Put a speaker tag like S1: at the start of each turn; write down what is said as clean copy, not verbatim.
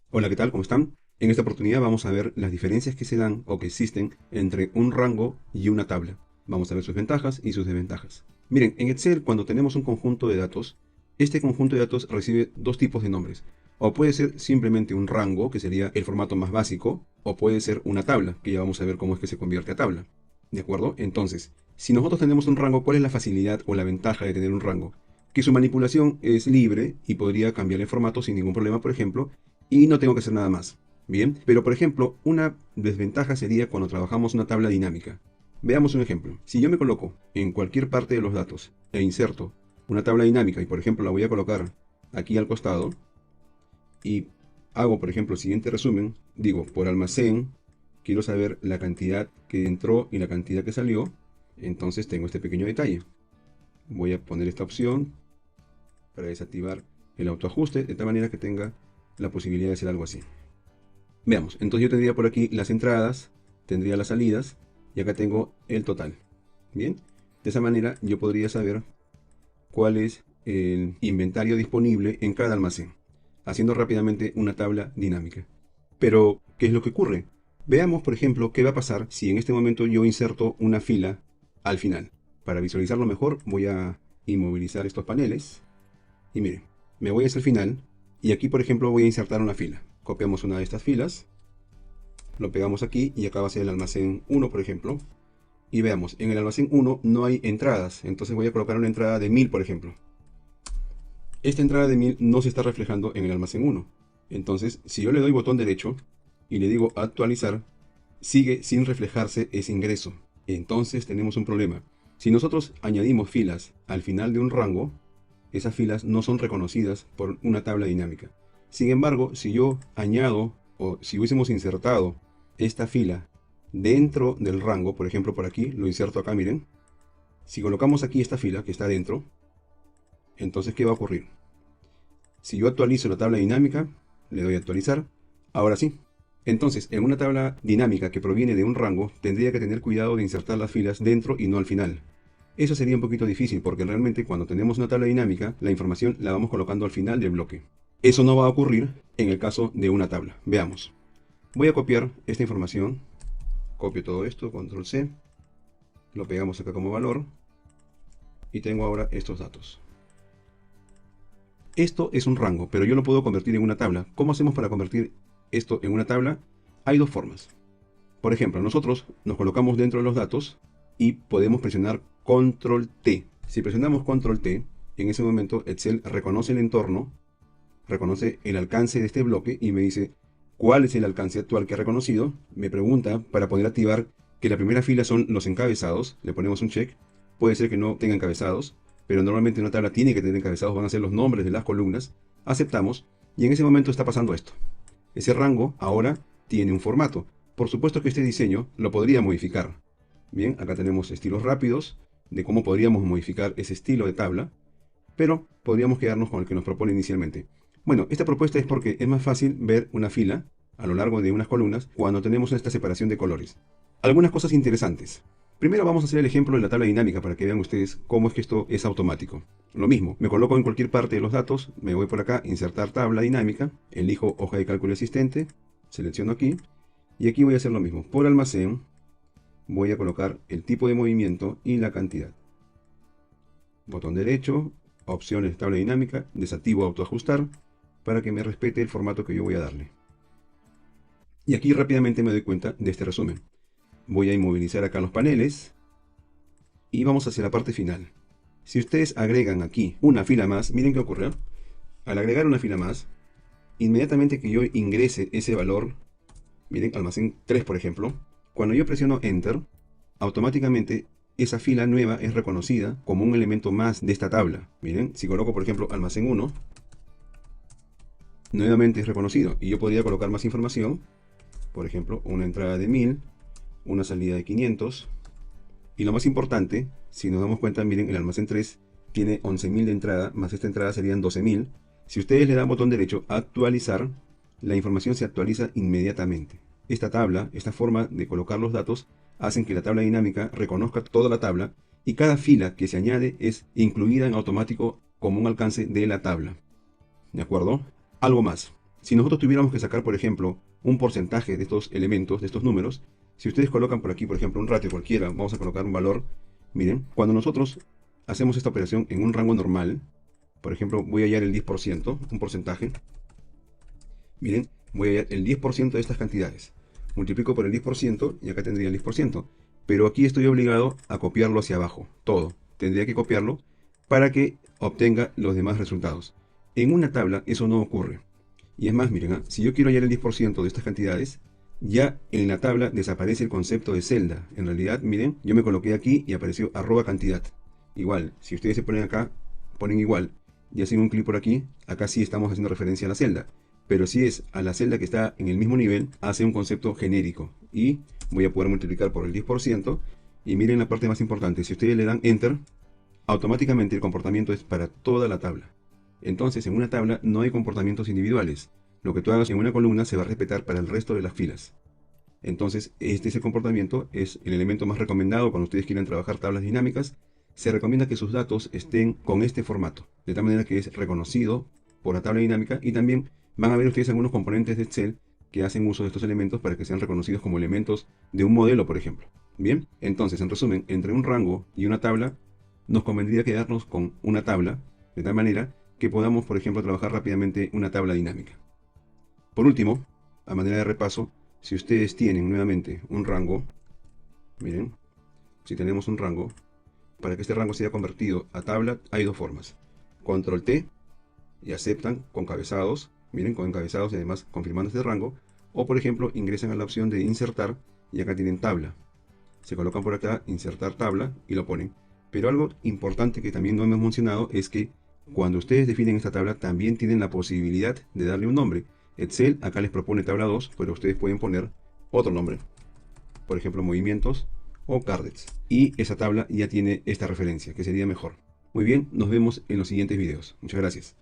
S1: Hola, ¿qué tal? ¿Cómo están? En esta oportunidad vamos a ver las diferencias que se dan o que existen entre un rango y una tabla. Vamos a ver sus ventajas y sus desventajas. Miren, en Excel cuando tenemos un conjunto de datos, este conjunto de datos recibe dos tipos de nombres. O puede ser simplemente un rango, que sería el formato más básico, o puede ser una tabla, que ya vamos a ver cómo es que se convierte a tabla. ¿De acuerdo? Entonces, si nosotros tenemos un rango, ¿cuál es la facilidad o la ventaja de tener un rango? Que su manipulación es libre y podría cambiar el formato sin ningún problema, por ejemplo, y no tengo que hacer nada más. Bien, pero por ejemplo, una desventaja sería cuando trabajamos una tabla dinámica. Veamos un ejemplo. Si yo me coloco en cualquier parte de los datos e inserto una tabla dinámica y por ejemplo la voy a colocar aquí al costado y hago por ejemplo el siguiente resumen, digo por almacén, quiero saber la cantidad que entró y la cantidad que salió, entonces tengo este pequeño detalle. Voy a poner esta opción para desactivar el autoajuste de tal manera que tenga la posibilidad de hacer algo así. Veamos, entonces yo tendría por aquí las entradas, tendría las salidas y acá tengo el total. Bien, de esa manera yo podría saber cuál es el inventario disponible en cada almacén, haciendo rápidamente una tabla dinámica. Pero, ¿qué es lo que ocurre? Veamos, por ejemplo, qué va a pasar si en este momento yo inserto una fila al final. Para visualizarlo mejor voy a inmovilizar estos paneles y miren, me voy hacia el final y aquí por ejemplo voy a insertar una fila. Copiamos una de estas filas, lo pegamos aquí y acá va a ser el almacén 1 por ejemplo. Y veamos, en el almacén 1 no hay entradas, entonces voy a colocar una entrada de 1000 por ejemplo. Esta entrada de 1000 no se está reflejando en el almacén 1. Entonces, si yo le doy botón derecho y le digo actualizar, sigue sin reflejarse ese ingreso. Entonces tenemos un problema. Si nosotros añadimos filas al final de un rango, esas filas no son reconocidas por una tabla dinámica. Sin embargo, si yo añado o si hubiésemos insertado esta fila dentro del rango, por ejemplo por aquí, lo inserto acá, miren. Si colocamos aquí esta fila que está dentro, entonces ¿qué va a ocurrir? Si yo actualizo la tabla dinámica, le doy a actualizar, ahora sí. Entonces, en una tabla dinámica que proviene de un rango, tendría que tener cuidado de insertar las filas dentro y no al final. Eso sería un poquito difícil porque realmente cuando tenemos una tabla dinámica, la información la vamos colocando al final del bloque. Eso no va a ocurrir en el caso de una tabla. Veamos. Voy a copiar esta información. Copio todo esto, control C. Lo pegamos acá como valor. Y tengo ahora estos datos. Esto es un rango, pero yo lo puedo convertir en una tabla. ¿Cómo hacemos para convertir esto en una tabla? Hay dos formas. Por ejemplo, nosotros nos colocamos dentro de los datos y podemos presionar control T. Si presionamos control T, en ese momento Excel reconoce el entorno, reconoce el alcance de este bloque y me dice cuál es el alcance actual que ha reconocido. Me pregunta para poder activar que la primera fila son los encabezados. Le ponemos un check. Puede ser que no tenga encabezados, pero normalmente una tabla tiene que tener encabezados, van a ser los nombres de las columnas. Aceptamos y en ese momento está pasando esto. Ese rango ahora tiene un formato. Por supuesto que este diseño lo podría modificar. Bien, acá tenemos estilos rápidos de cómo podríamos modificar ese estilo de tabla, pero podríamos quedarnos con el que nos propone inicialmente. Bueno, esta propuesta es porque es más fácil ver una fila a lo largo de unas columnas cuando tenemos esta separación de colores. Algunas cosas interesantes. Primero vamos a hacer el ejemplo de la tabla dinámica para que vean ustedes cómo es que esto es automático. Lo mismo, me coloco en cualquier parte de los datos, me voy por acá, insertar tabla dinámica, elijo hoja de cálculo existente, selecciono aquí, y aquí voy a hacer lo mismo. Por almacén voy a colocar el tipo de movimiento y la cantidad. Botón derecho, opciones tabla dinámica, desactivo autoajustar para que me respete el formato que yo voy a darle. Y aquí rápidamente me doy cuenta de este resumen. Voy a inmovilizar acá los paneles y vamos hacia la parte final. Si ustedes agregan aquí una fila más, miren qué ocurre. Al agregar una fila más, inmediatamente que yo ingrese ese valor, miren, almacén 3 por ejemplo, cuando yo presiono Enter, automáticamente esa fila nueva es reconocida como un elemento más de esta tabla. Miren, si coloco por ejemplo almacén 1, nuevamente es reconocido y yo podría colocar más información, por ejemplo, una entrada de 1000, una salida de 500, y lo más importante, si nos damos cuenta, miren, el almacén 3 tiene 11.000 de entrada, más esta entrada serían 12.000. Si ustedes le dan botón derecho actualizar, la información se actualiza inmediatamente. Esta tabla, esta forma de colocar los datos, hacen que la tabla dinámica reconozca toda la tabla y cada fila que se añade es incluida en automático como un alcance de la tabla. ¿De acuerdo? Algo más. Si nosotros tuviéramos que sacar, por ejemplo, un porcentaje de estos elementos, de estos números, si ustedes colocan por aquí, por ejemplo, un ratio cualquiera, vamos a colocar un valor, miren, cuando nosotros hacemos esta operación en un rango normal, por ejemplo, voy a hallar el 10%, un porcentaje, miren, voy a hallar el 10% de estas cantidades. Multiplico por el 10% y acá tendría el 10%. Pero aquí estoy obligado a copiarlo hacia abajo, todo. Tendría que copiarlo para que obtenga los demás resultados. En una tabla eso no ocurre. Y es más, miren, si yo quiero hallar el 10% de estas cantidades, ya en la tabla desaparece el concepto de celda. En realidad, miren, yo me coloqué aquí y apareció @cantidad. Igual, si ustedes se ponen acá, ponen igual, y hacen un clic por aquí, acá sí estamos haciendo referencia a la celda. Pero si es a la celda que está en el mismo nivel, hace un concepto genérico. Y voy a poder multiplicar por el 10%. Y miren la parte más importante, si ustedes le dan Enter, automáticamente el comportamiento es para toda la tabla. Entonces en una tabla no hay comportamientos individuales. Lo que tú hagas en una columna se va a respetar para el resto de las filas. Entonces este es el comportamiento, es el elemento más recomendado cuando ustedes quieran trabajar tablas dinámicas. Se recomienda que sus datos estén con este formato, de tal manera que es reconocido por la tabla dinámica, y también van a ver ustedes algunos componentes de Excel que hacen uso de estos elementos para que sean reconocidos como elementos de un modelo, por ejemplo. Bien, entonces, en resumen, entre un rango y una tabla, nos convendría quedarnos con una tabla, de tal manera que podamos, por ejemplo, trabajar rápidamente una tabla dinámica. Por último, a manera de repaso, si ustedes tienen nuevamente un rango, miren, si tenemos un rango, para que este rango sea convertido a tabla hay dos formas. Control T y aceptan con cabezados, miren, con encabezados y además confirmando este rango. O por ejemplo ingresan a la opción de insertar y acá tienen tabla. Se colocan por acá, insertar tabla, y lo ponen. Pero algo importante que también no hemos mencionado es que cuando ustedes definen esta tabla también tienen la posibilidad de darle un nombre. Excel acá les propone tabla 2, pero ustedes pueden poner otro nombre. Por ejemplo, movimientos o cardets. Y esa tabla ya tiene esta referencia, que sería mejor. Muy bien, nos vemos en los siguientes videos. Muchas gracias.